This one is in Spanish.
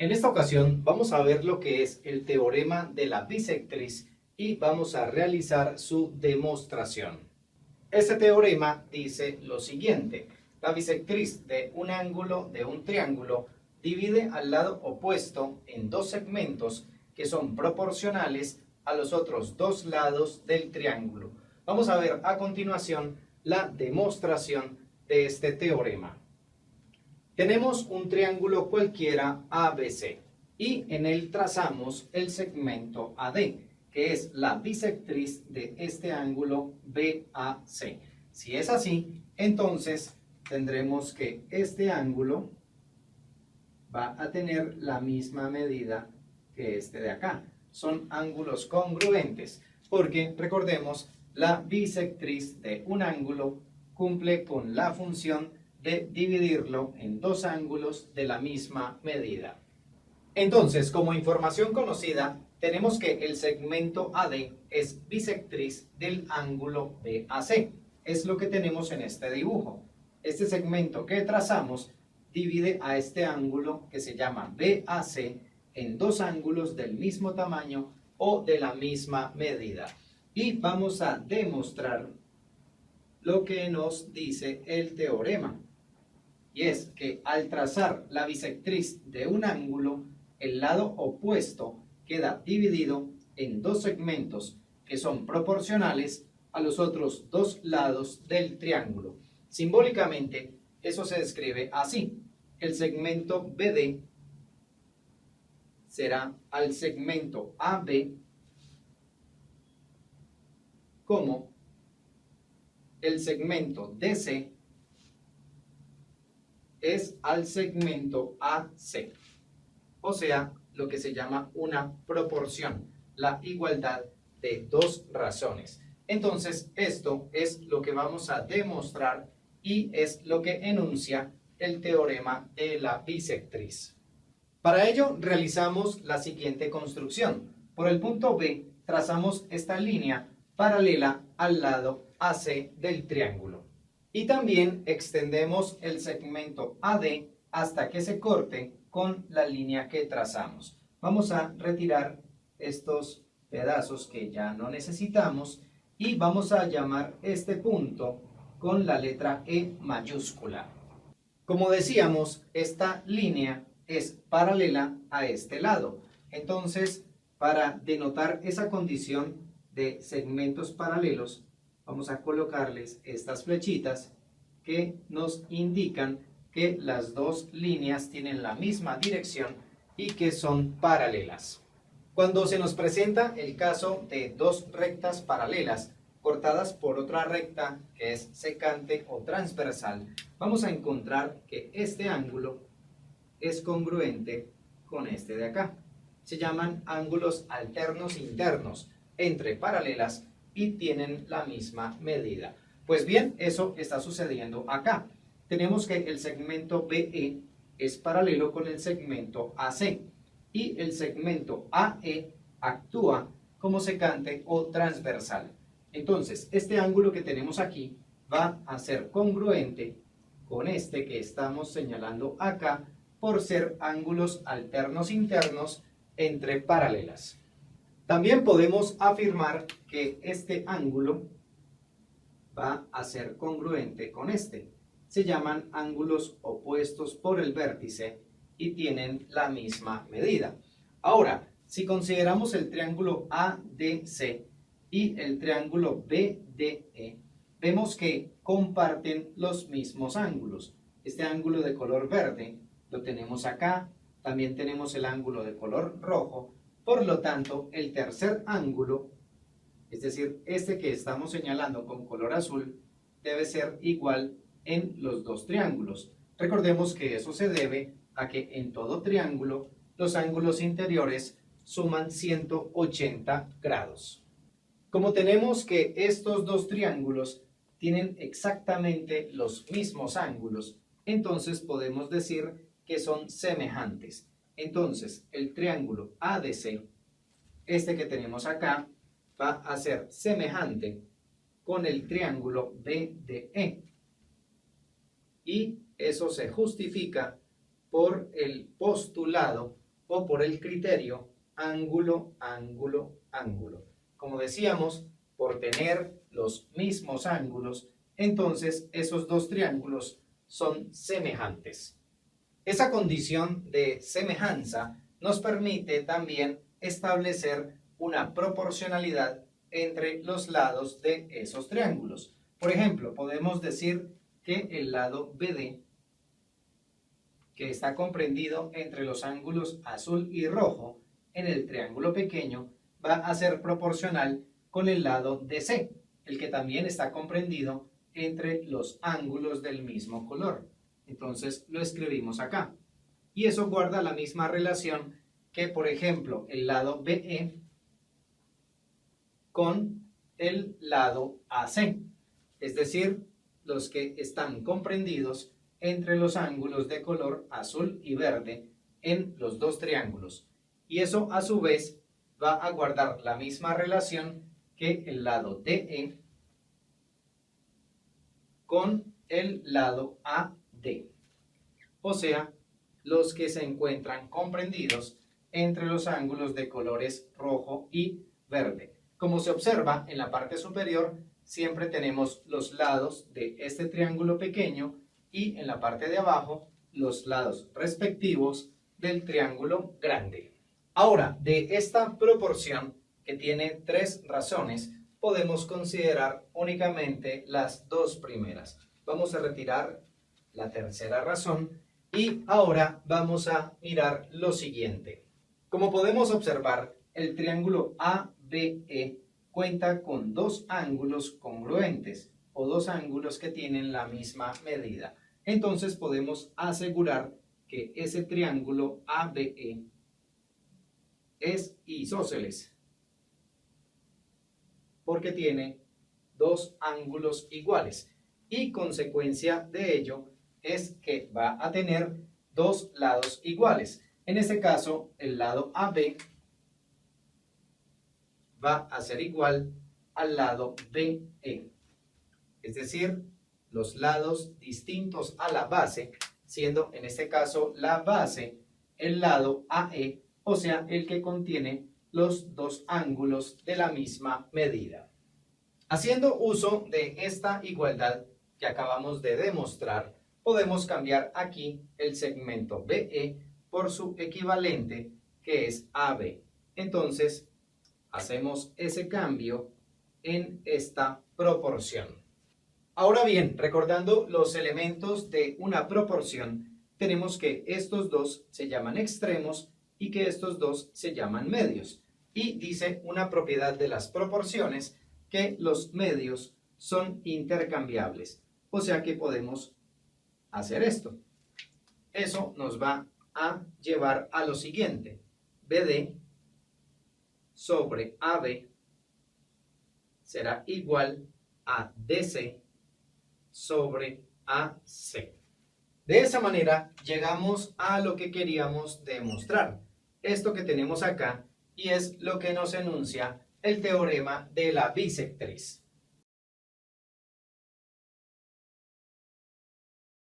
En esta ocasión vamos a ver lo que es el teorema de la bisectriz y vamos a realizar su demostración. Este teorema dice lo siguiente: la bisectriz de un ángulo de un triángulo divide al lado opuesto en dos segmentos que son proporcionales a los otros dos lados del triángulo. Vamos a ver a continuación la demostración de este teorema. Tenemos un triángulo cualquiera ABC y en él trazamos el segmento AD, que es la bisectriz de este ángulo BAC. Si es así, entonces tendremos que este ángulo va a tener la misma medida que este de acá. Son ángulos congruentes, porque recordemos, la bisectriz de un ángulo cumple con la función de dividirlo en dos ángulos de la misma medida. Entonces, como información conocida, tenemos que el segmento AD es bisectriz del ángulo BAC. Es lo que tenemos en este dibujo. Este segmento que trazamos divide a este ángulo que se llama BAC en dos ángulos del mismo tamaño o de la misma medida. Y vamos a demostrar lo que nos dice el teorema. Y es que al trazar la bisectriz de un ángulo, el lado opuesto queda dividido en dos segmentos que son proporcionales a los otros dos lados del triángulo. Simbólicamente, eso se describe así: el segmento BD será al segmento AB como el segmento DC es al segmento AC, o sea, lo que se llama una proporción, la igualdad de dos razones. Entonces, esto es lo que vamos a demostrar y es lo que enuncia el teorema de la bisectriz. Para ello, realizamos la siguiente construcción. Por el punto B, trazamos esta línea paralela al lado AC del triángulo. Y también extendemos el segmento AD hasta que se corte con la línea que trazamos. Vamos a retirar estos pedazos que ya no necesitamos y vamos a llamar este punto con la letra E mayúscula. Como decíamos, esta línea es paralela a este lado. Entonces, para denotar esa condición de segmentos paralelos, vamos a colocarles estas flechitas que nos indican que las dos líneas tienen la misma dirección y que son paralelas. Cuando se nos presenta el caso de dos rectas paralelas cortadas por otra recta que es secante o transversal, vamos a encontrar que este ángulo es congruente con este de acá. Se llaman ángulos alternos internos entre paralelas y tienen la misma medida. Pues bien, eso está sucediendo acá. Tenemos que el segmento BE es paralelo con el segmento AC y el segmento AE actúa como secante o transversal. Entonces, este ángulo que tenemos aquí va a ser congruente con este que estamos señalando acá por ser ángulos alternos internos entre paralelas. También podemos afirmar que este ángulo va a ser congruente con este. Se llaman ángulos opuestos por el vértice y tienen la misma medida. Ahora, si consideramos el triángulo ADC y el triángulo BDE, vemos que comparten los mismos ángulos. Este ángulo de color verde lo tenemos acá, también tenemos el ángulo de color rojo, por lo tanto, el tercer ángulo, es decir, este que estamos señalando con color azul, debe ser igual en los dos triángulos. Recordemos que eso se debe a que en todo triángulo los ángulos interiores suman 180 grados. Como tenemos que estos dos triángulos tienen exactamente los mismos ángulos, entonces podemos decir que son semejantes. Entonces, el triángulo ADC, este que tenemos acá, va a ser semejante con el triángulo BDE. Y eso se justifica por el postulado o por el criterio ángulo, ángulo, ángulo. Como decíamos, por tener los mismos ángulos, entonces esos dos triángulos son semejantes. Esa condición de semejanza nos permite también establecer una proporcionalidad entre los lados de esos triángulos. Por ejemplo, podemos decir que el lado BD, que está comprendido entre los ángulos azul y rojo en el triángulo pequeño, va a ser proporcional con el lado DC, el que también está comprendido entre los ángulos del mismo color. Entonces lo escribimos acá. Y eso guarda la misma relación que, por ejemplo, el lado BE con el lado AC, es decir, los que están comprendidos entre los ángulos de color azul y verde en los dos triángulos. Y eso a su vez va a guardar la misma relación que el lado DE con el lado AD. O sea, los que se encuentran comprendidos entre los ángulos de colores rojo y verde. Como se observa en la parte superior, siempre tenemos los lados de este triángulo pequeño y en la parte de abajo los lados respectivos del triángulo grande. Ahora, de esta proporción que tiene tres razones, podemos considerar únicamente las dos primeras. Vamos a retirar la tercera razón y ahora vamos a mirar lo siguiente. Como podemos observar, el triángulo ABE cuenta con dos ángulos congruentes o dos ángulos que tienen la misma medida. Entonces podemos asegurar que ese triángulo ABE es isósceles porque tiene dos ángulos iguales y consecuencia de ello es que va a tener dos lados iguales. En este caso, el lado AB va a ser igual al lado BE, es decir, los lados distintos a la base, siendo en este caso la base el lado AE, o sea, el que contiene los dos ángulos de la misma medida. Haciendo uso de esta igualdad que acabamos de demostrar, podemos cambiar aquí el segmento BE por su equivalente, que es AB. Entonces, hacemos ese cambio en esta proporción. Ahora bien, recordando los elementos de una proporción, tenemos que estos dos se llaman extremos y que estos dos se llaman medios. Y dice una propiedad de las proporciones que los medios son intercambiables. O sea que podemos hacer esto. Eso nos va a llevar a lo siguiente. BD sobre AB será igual a DC sobre AC. De esa manera llegamos a lo que queríamos demostrar. Esto que tenemos acá y es lo que nos enuncia el teorema de la bisectriz.